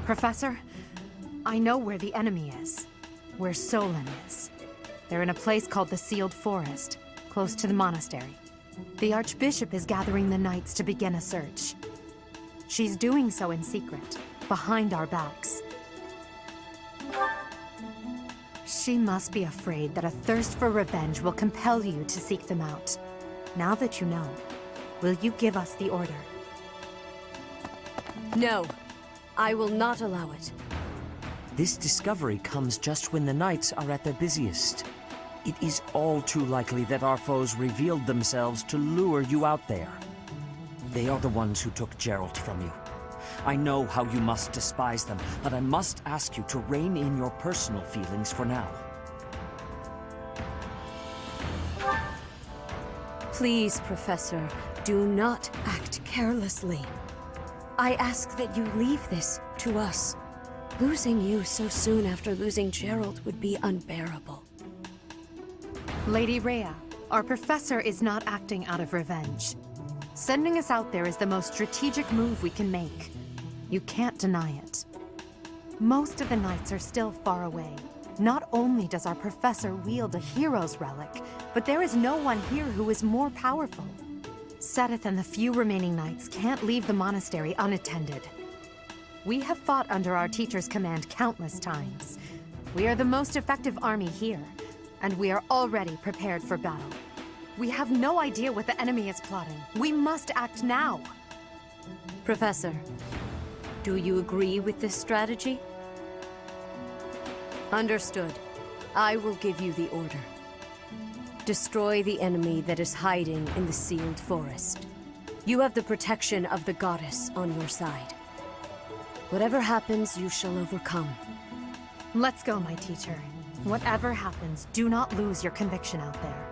Professor, I know where the enemy is. Where Solon is. They're in a place called the Sealed Forest, close to the monastery. The Archbishop is gathering the knights to begin a search. She's doing so in secret, behind our backs. She must be afraid that a thirst for revenge will compel you to seek them out. Now that you know, will you give us the order? No, I will not allow it. This discovery comes just when the knights are at their busiest. It is all too likely that our foes revealed themselves to lure you out there. They are the ones who took Geralt from you. I know how you must despise them, but I must ask you to rein in your personal feelings for now. Please, Professor, do not act carelessly. I ask that you leave this to us. Losing you so soon after losing Geralt would be unbearable. Lady Rhea, our professor is not acting out of revenge. Sending us out there is the most strategic move we can make. You can't deny it. Most of the knights are still far away. Not only does our professor wield a hero's relic, but there is no one here who is more powerful. Seteth and the few remaining knights can't leave the monastery unattended. We have fought under our teacher's command countless times. We are the most effective army here, and we are already prepared for battle. We have no idea what the enemy is plotting. We must act now. Professor, do you agree with this strategy? Understood. I will give you the order. Destroy the enemy that is hiding in the Sealed Forest. You have the protection of the goddess on your side. Whatever happens, you shall overcome. Let's go, my teacher. Whatever happens, do not lose your conviction out there.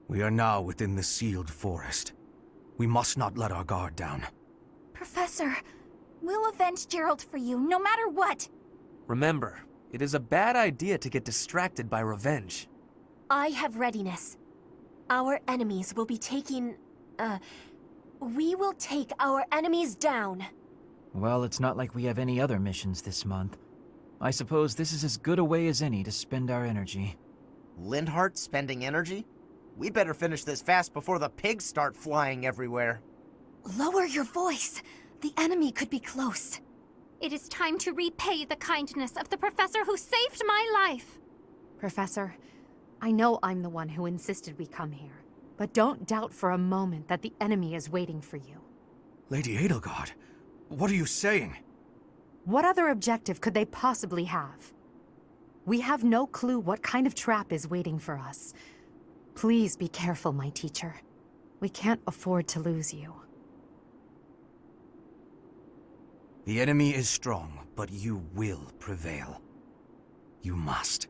We are now within the Sealed Forest. We must not let our guard down. Professor, we'll avenge Geralt for you, no matter what. Remember, it is a bad idea to get distracted by revenge. I have readiness. Our enemies will be taking... we will take our enemies down. Well, it's not like we have any other missions this month. I suppose this is as good a way as any to spend our energy. Lindhart spending energy? We'd better finish this fast before the pigs start flying everywhere. Lower your voice. The enemy could be close. It is time to repay the kindness of the professor who saved my life. Professor, I know I'm the one who insisted we come here, but don't doubt for a moment that the enemy is waiting for you. Lady Edelgard, what are you saying? What other objective could they possibly have? We have no clue what kind of trap is waiting for us. Please be careful, my teacher. We can't afford to lose you. The enemy is strong, but you will prevail. You must.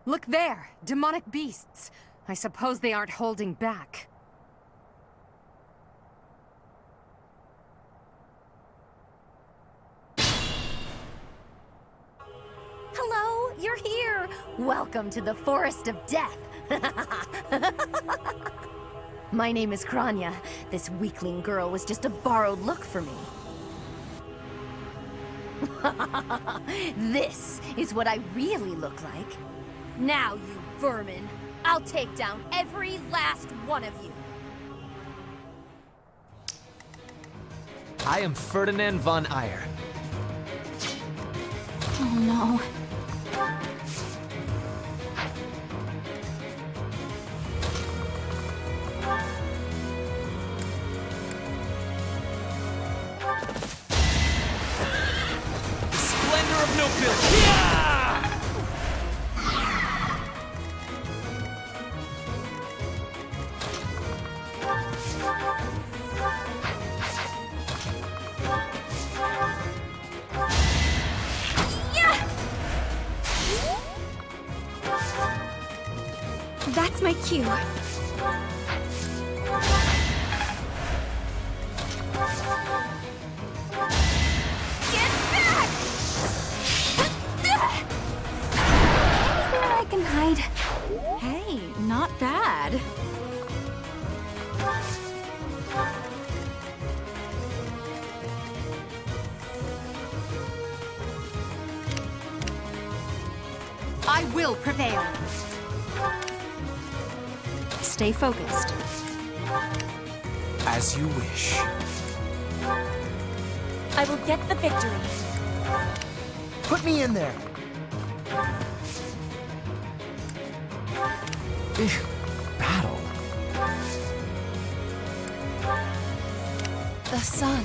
Look there! Demonic beasts! I suppose they aren't holding back. Hello, you're here! Welcome to the Forest of Death! My name is Kranya. This weakling girl was just a borrowed look for me. This is what I really look like. Now, you vermin, I'll take down every last one of you. I am Ferdinand von Eyre. Oh no. Splendor of nobility! Yeah! That's my cue. Get back! Anywhere I can hide. Hey, not bad. I will prevail! Stay focused. As you wish. I will get the victory. Put me in there. Battle. The sun.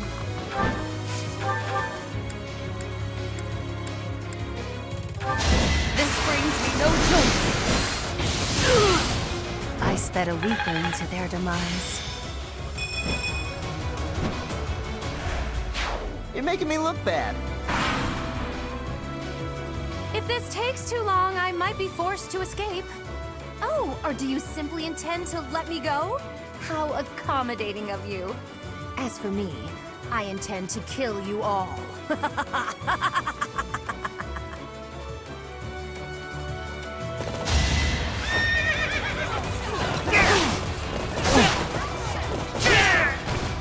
This brings me no joy! I sped a weakling to their demise. You're making me look bad. If this takes too long, I might be forced to escape. Oh, or do you simply intend to let me go? How accommodating of you. As for me, I intend to kill you all.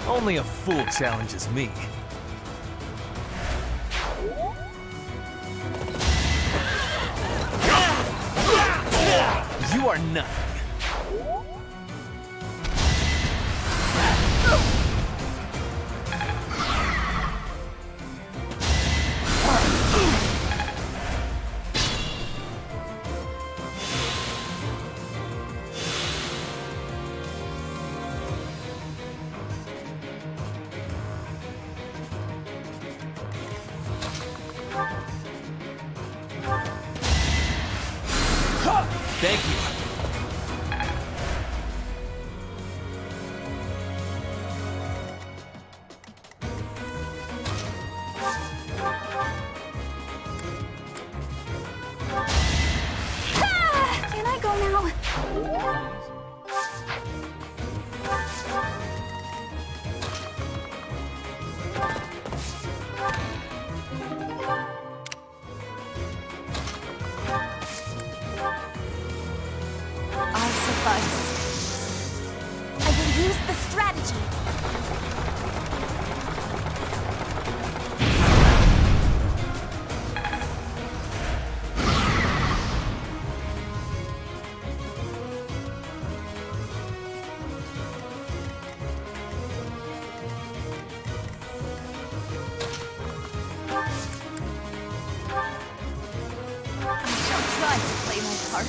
Only a fool challenges me. You are nothing. strategy. Try to play my part.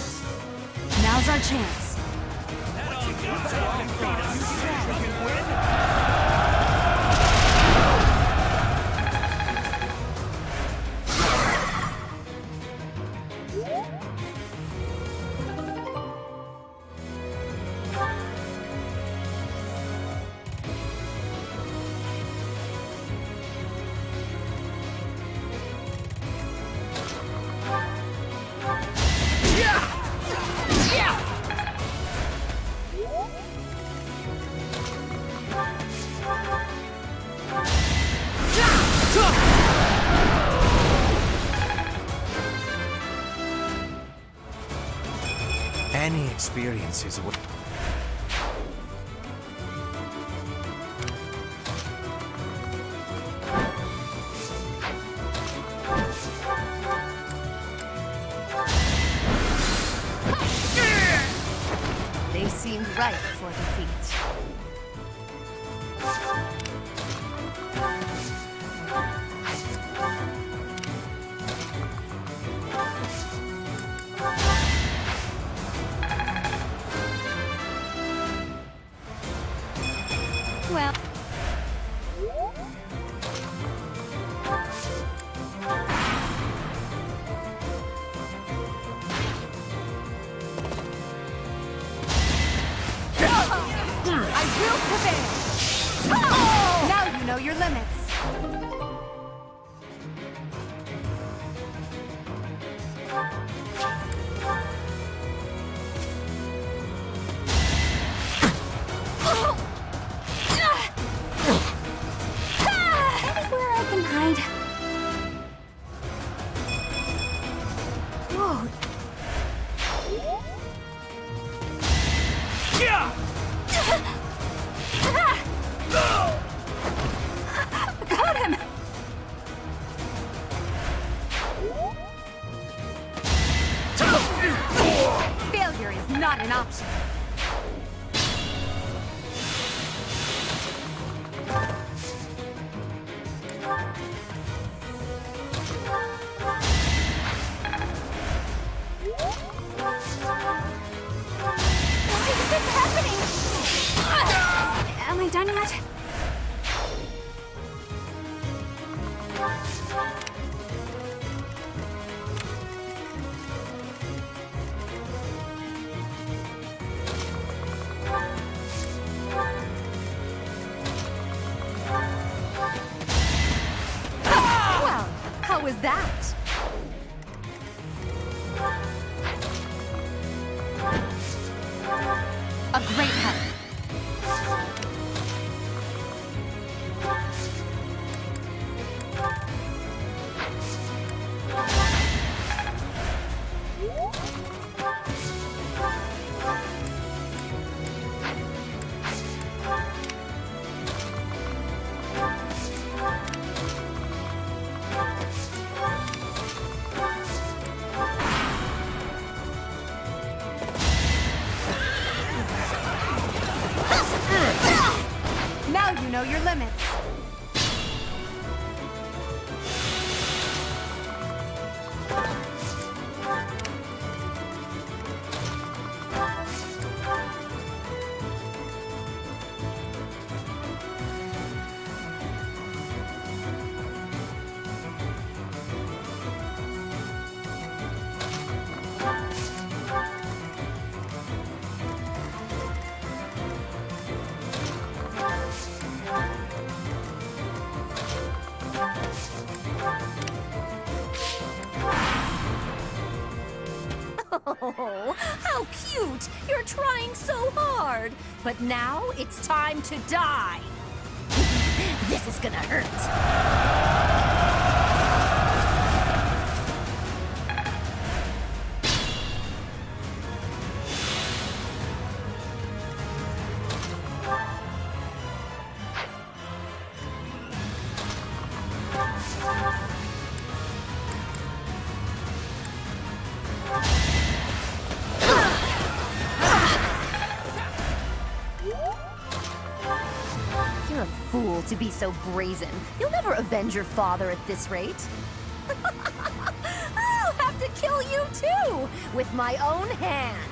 Now's our chance. Any experience is what... They seemed ripe for defeat. Well, I will prevail! Now you know your limits. anywhere I can hide. Whoa, Got him! Failure is not an option. Why is this happening? Am I done yet? Well, how was that? A great help. Now you know your limits. oh, how cute! You're trying so hard. But now it's time to die. This is gonna hurt. You're a fool to be so brazen. You'll never avenge your father at this rate. I'll have to kill you too, with my own hands.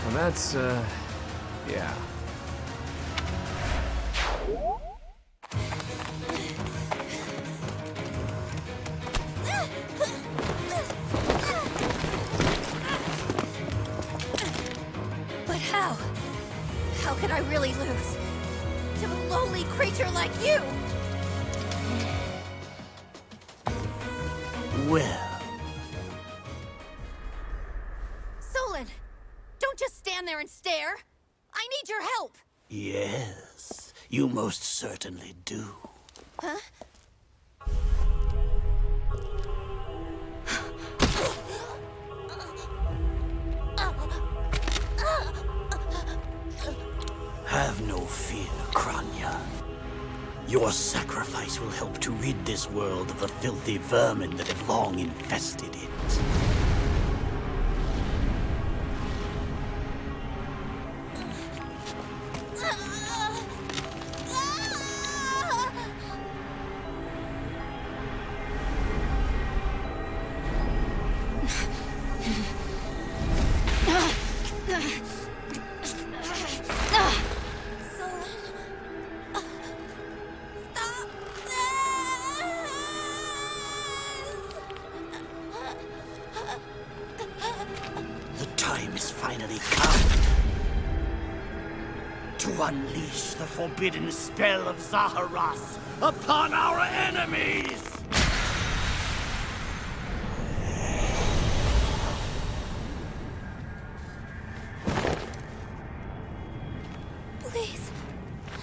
Well, that's, yeah. But how? How could I really lose? To a lowly creature like you? Well, Solon, don't just stand there and stare. I need your help. yes, you most certainly do. Huh? Have no fear, Kranya. Your sacrifice will help to rid this world of the filthy vermin that have long infested it. The time has finally come to unleash the forbidden spell of Zaharas upon our enemies! Please,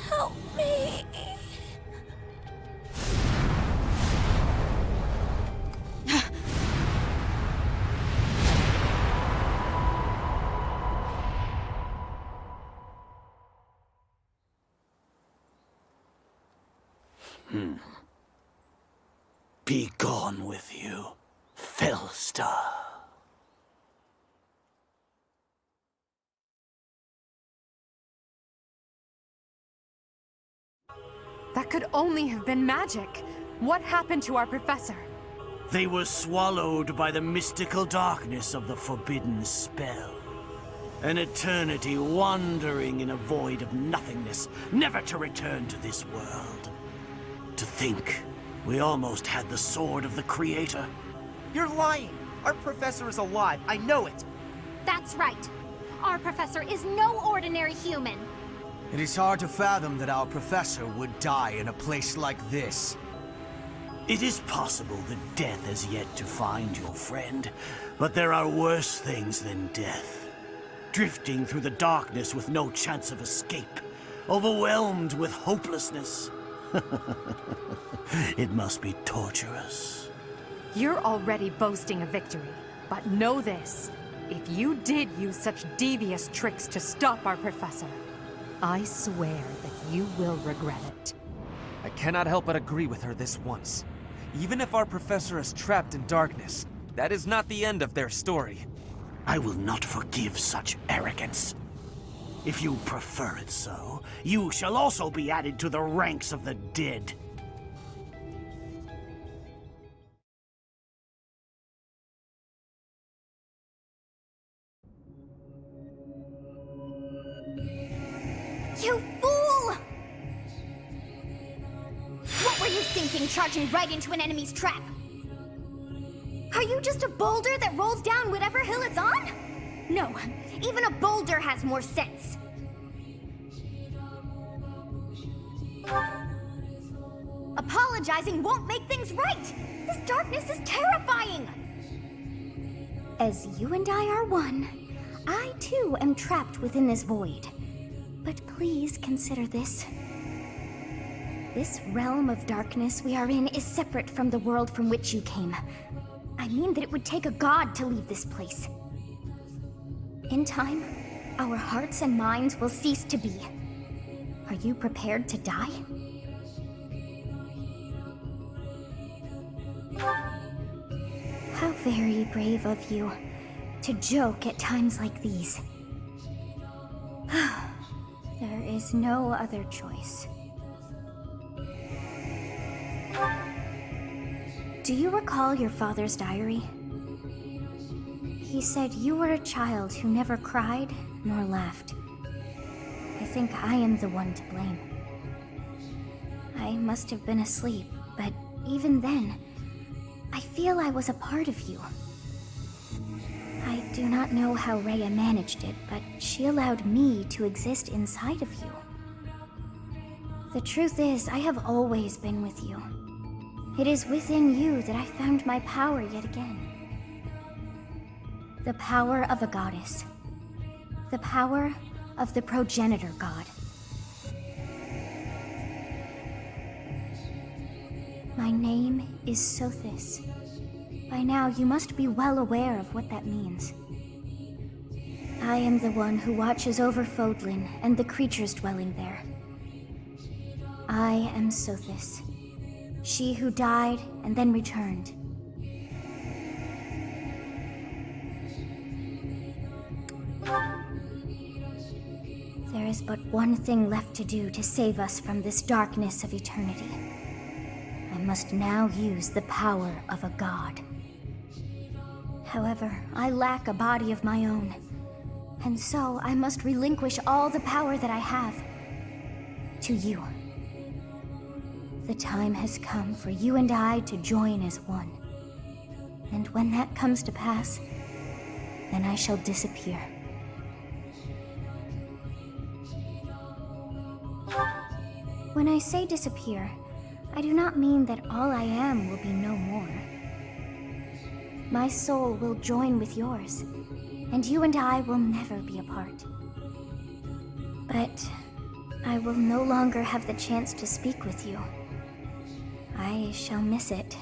help me. Be gone with you, Fellstar. That could only have been magic. What happened to our professor? They were swallowed by the mystical darkness of the forbidden spell. An eternity wandering in a void of nothingness, never to return to this world. To think, we almost had the sword of the Creator. You're lying! Our professor is alive, I know it! That's right. Our professor is no ordinary human. It is hard to fathom that our professor would die in a place like this. It is possible that death has yet to find your friend, but there are worse things than death. Drifting through the darkness with no chance of escape, overwhelmed with hopelessness. It must be torturous. You're already boasting a victory, but know this. If you did use such devious tricks to stop our professor, I swear that you will regret it. I cannot help but agree with her this once. Even if our professor is trapped in darkness, that is not the end of their story. I will not forgive such arrogance. If you prefer it so, you shall also be added to the ranks of the dead. You fool! What were you thinking, charging right into an enemy's trap? Are you just a boulder that rolls down whatever hill it's on? No, even a boulder has more sense. Apologizing won't make things right! This darkness is terrifying! As you and I are one, I too am trapped within this void. But please consider this. This realm of darkness we are in is separate from the world from which you came. I mean that it would take a god to leave this place. In time, our hearts and minds will cease to be. Are you prepared to die? very brave of you to joke at times like these. There is no other choice. Do you recall your father's diary? He said you were a child who never cried nor laughed. I think I am the one to blame. I must have been asleep, but even then, I feel I was a part of you. I do not know how Rhea managed it, but she allowed me to exist inside of you. The truth is, I have always been with you. It is within you that I found my power yet again. The power of a goddess. The power of the progenitor god. My name is Sothis. By now, you must be well aware of what that means. I am the one who watches over Fodlan and the creatures dwelling there. I am Sothis, she who died and then returned. There is but one thing left to do to save us from this darkness of eternity. I must now use the power of a god. However, I lack a body of my own, and so I must relinquish all the power that I have to you. The time has come for you and I to join as one. And when that comes to pass, then I shall disappear. When I say disappear, I do not mean that all I am will be no more. My soul will join with yours, and you and I will never be apart. But I will no longer have the chance to speak with you. I shall miss it.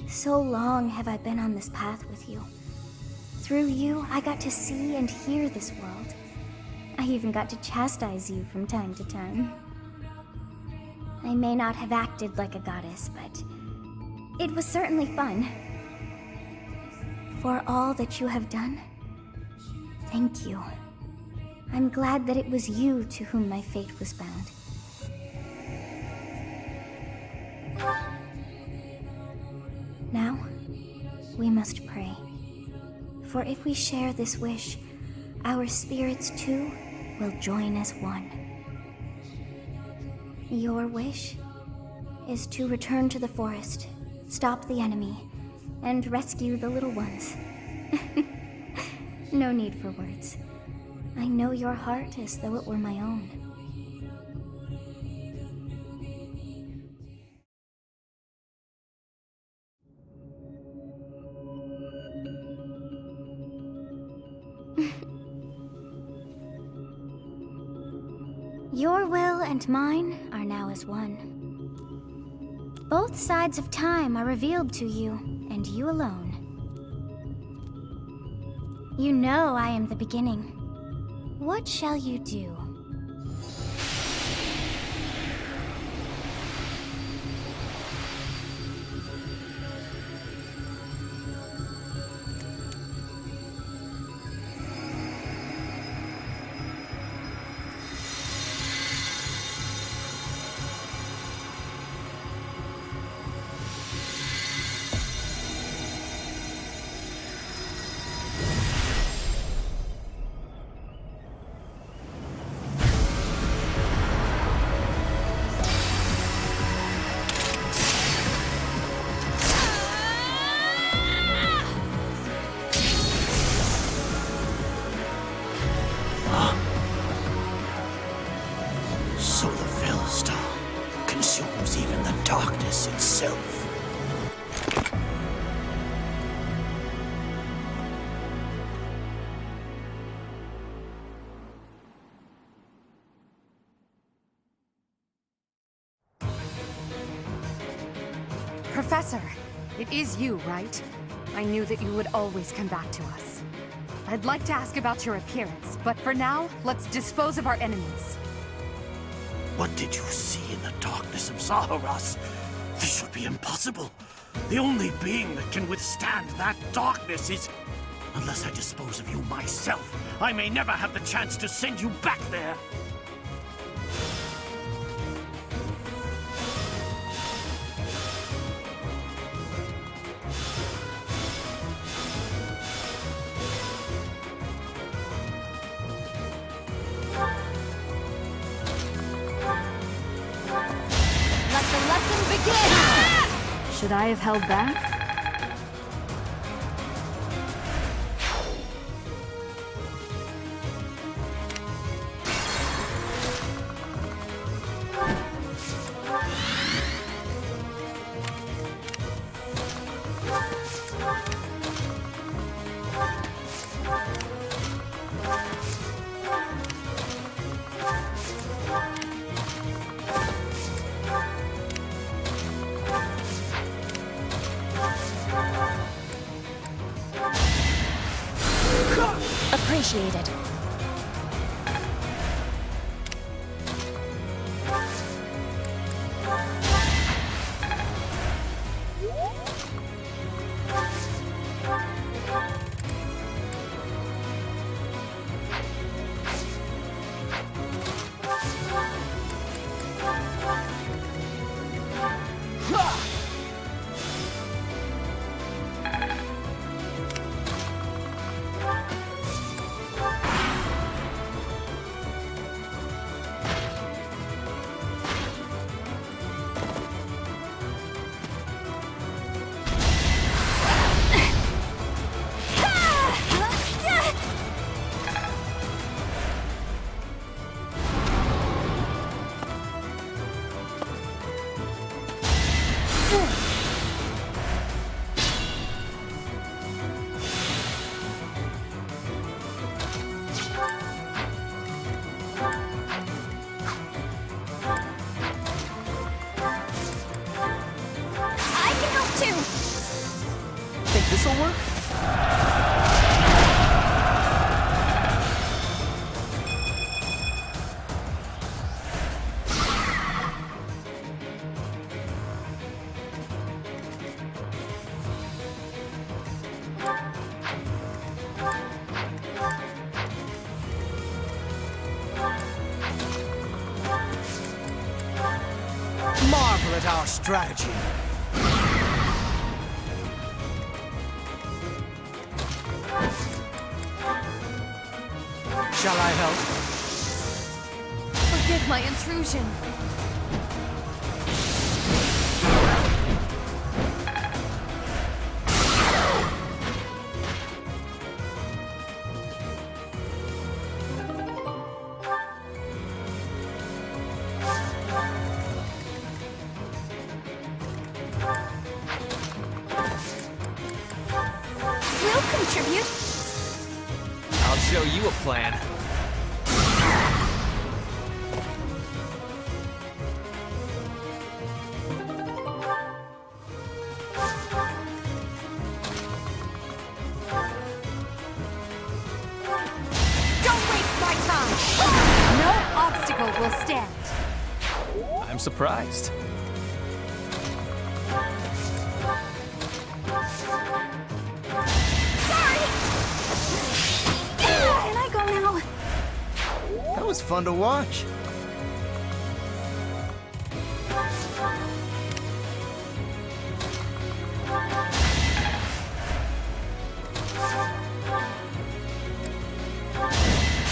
So long have I been on this path with you. Through you, I got to see and hear this world. I even got to chastise you from time to time. I may not have acted like a goddess, but it was certainly fun. For all that you have done, thank you. I'm glad that it was you to whom my fate was bound. Now, we must pray. For if we share this wish, our spirits too will join as one. Your wish is to return to the forest, stop the enemy, and rescue the little ones. No need for words. I know your heart as though it were my own. Your will and mine are now as one. Both sides of time are revealed to you, and you alone. You know I am the beginning. What shall you do? So the Fellstar consumes even the darkness itself. Professor, it is you, right? I knew that you would always come back to us. I'd like to ask about your appearance, but for now, let's dispose of our enemies. What did you see in the darkness of Zaharas? This should be impossible. The only being that can withstand that darkness is... Unless I dispose of you myself, I may never have the chance to send you back there. Let the lesson begin! Should I have held back? Appreciated. This'll work? Marvel at our strategy. Shall I help? Forgive my intrusion. We'll contribute. I'll show you a plan. Don't waste my time. No obstacle will stand. I'm surprised. Sorry. Can I go now? That was fun to watch.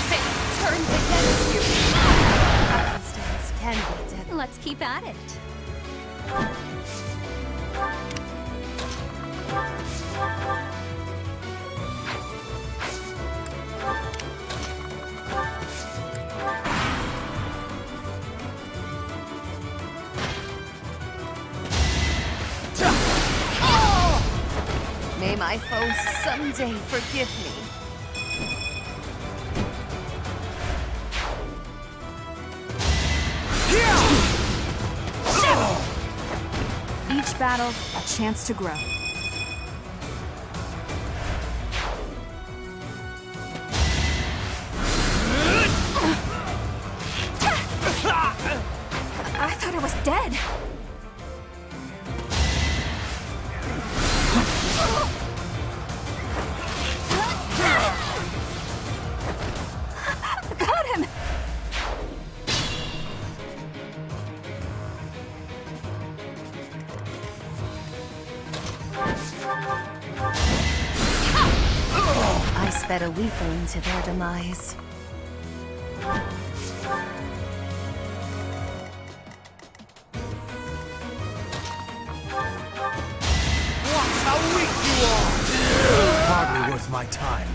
Fate turns against you. Circumstance can be deadly. Let's keep at it. May my foes someday forgive me. Each battle, a chance to grow. I thought I was dead. that a weakling to their demise. Watch how weak you are! Hardly worth my time.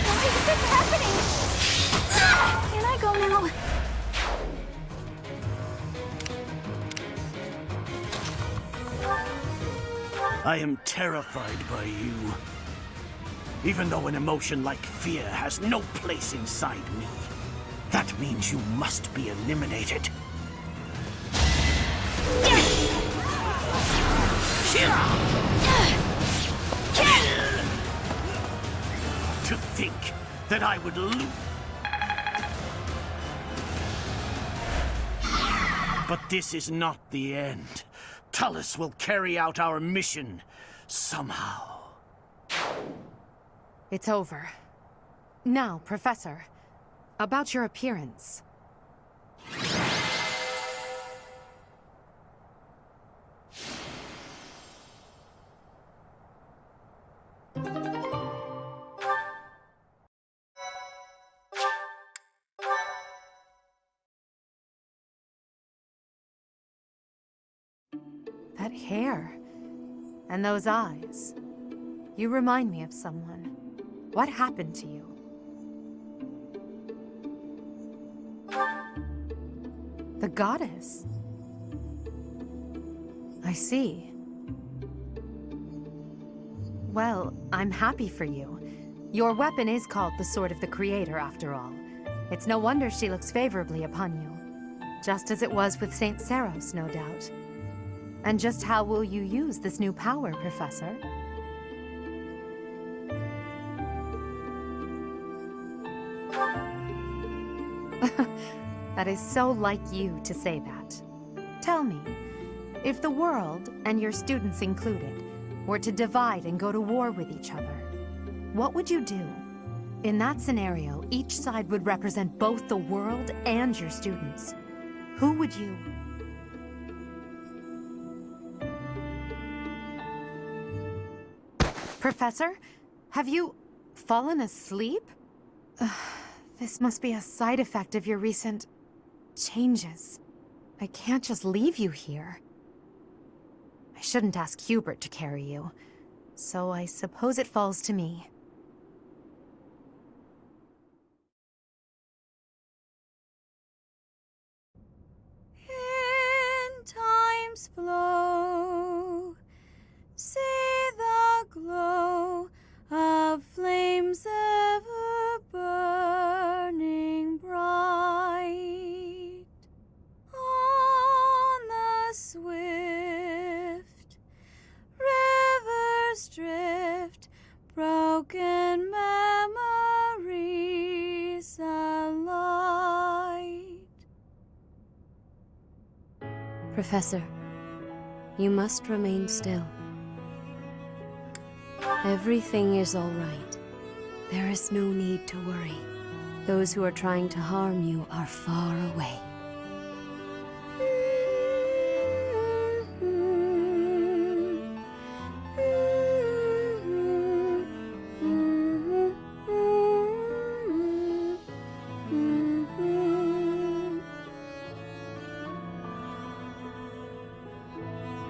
Why is this happening? Can I go now? I am terrified by you. Even though an emotion like fear has no place inside me, that means you must be eliminated. To think that I would lose. But this is not the end. Tullus will carry out our mission somehow. It's over. Now, Professor, about your appearance. That hair. And those eyes. You remind me of someone. What happened to you? The goddess. I see. Well, I'm happy for you. Your weapon is called the Sword of the Creator, after all. It's no wonder she looks favorably upon you. Just as it was with Saint Saros, no doubt. And just how will you use this new power, Professor? That is so like you to say that. Tell me, if the world, and your students included, were to divide and go to war with each other, what would you do? In that scenario, each side would represent both the world and your students. Who would you... Professor, have you fallen asleep? This must be a side effect of your recent changes. I can't just leave you here. I shouldn't ask Hubert to carry you, so I suppose it falls to me. In time's flow, see the glow of flames ever burning bright on the swift rivers drift, broken memories alight. Professor, you must remain still. Everything is all right. There is no need to worry. Those who are trying to harm you are far away.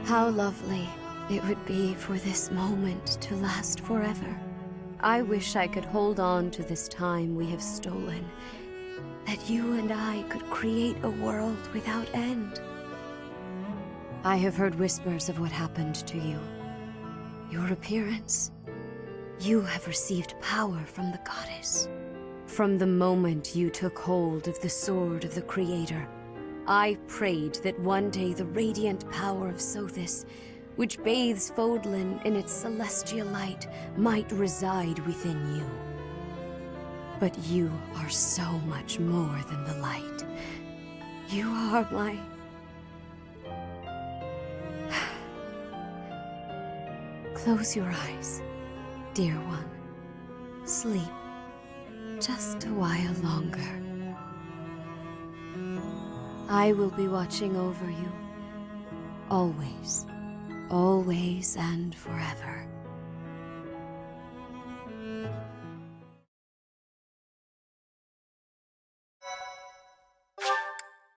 How lovely it would be for this moment to last forever. I wish I could hold on to this time we have stolen, that you and I could create a world without end. I have heard whispers of what happened to you. Your appearance. You have received power from the goddess. From the moment you took hold of the Sword of the Creator, I prayed that one day the radiant power of Sothis, which bathes Fodlan in its celestial light, might reside within you. But you are so much more than the light. You are my... Close your eyes. Dear one, sleep just a while longer. I will be watching over you. Always, always and forever.